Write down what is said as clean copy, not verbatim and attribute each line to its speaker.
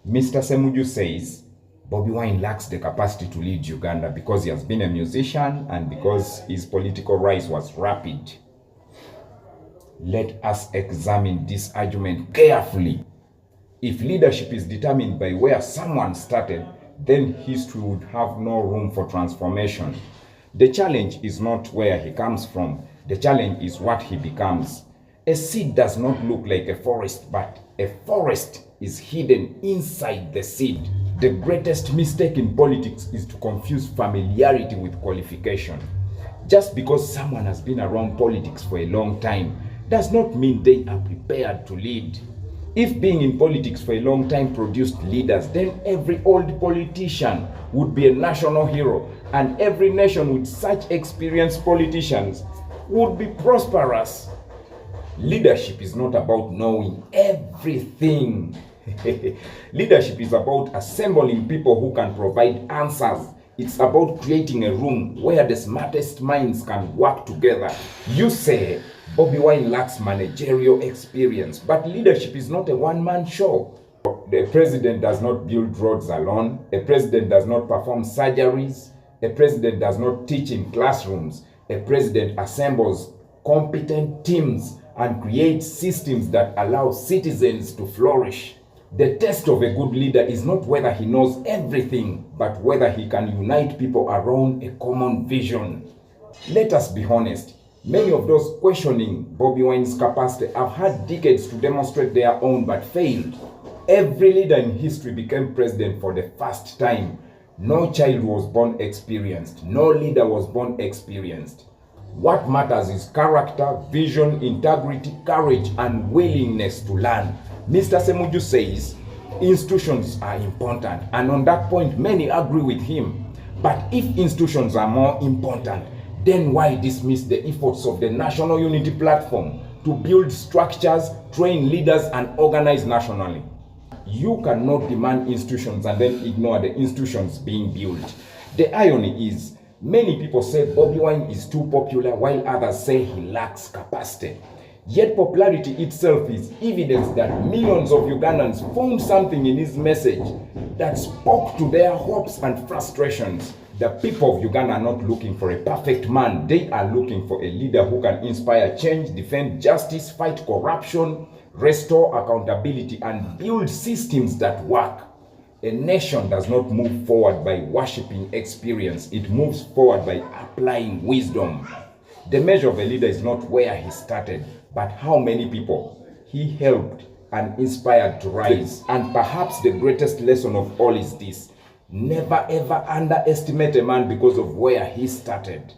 Speaker 1: Mr. Semujju says Bobi Wine lacks the capacity to lead Uganda because he has been a musician and because his political rise was rapid. Let us examine this argument carefully. If leadership is determined by where someone started, then history would have no room for transformation. The challenge is not where he comes from. The challenge is what he becomes. A seed does not look like a forest, but a forest is hidden inside the seed. The greatest mistake in politics is to confuse familiarity with qualification. Just because someone has been around politics for a long time does not mean they are prepared to lead. If being in politics for a long time produced leaders, then every old politician would be a national hero, and every nation with such experienced politicians would be prosperous. Leadership is not about knowing everything. Leadership is about assembling people who can provide answers. It's about creating a room where the smartest minds can work together. You say Bobi Wine lacks managerial experience, but leadership is not a one-man show. The president does not build roads alone. A president does not perform surgeries. A president does not teach in classrooms. A president assembles competent teams and creates systems that allow citizens to flourish. The test of a good leader is not whether he knows everything, but whether he can unite people around a common vision. Let us be honest. Many of those questioning Bobi Wine's capacity have had decades to demonstrate their own but failed. Every leader in history became president for the first time. No child was born experienced. No leader was born experienced. What matters is character, vision, integrity, courage, and willingness to learn. Mr. Semujju says institutions are important, and on that point many agree with him. But if institutions are more important, then why dismiss the efforts of the National Unity Platform to build structures, train leaders, and organize nationally? You cannot demand institutions and then ignore the institutions being built. The irony is, many people say Bobi Wine is too popular while others say he lacks capacity. Yet popularity itself is evidence that millions of Ugandans found something in his message that spoke to their hopes and frustrations. The people of Uganda are not looking for a perfect man. They are looking for a leader who can inspire change, defend justice, fight corruption, restore accountability, and build systems that work. A nation does not move forward by worshipping experience. It moves forward by applying wisdom. The measure of a leader is not where he started, but how many people he helped and inspired to rise. And perhaps the greatest lesson of all is this: never ever underestimate a man because of where he started.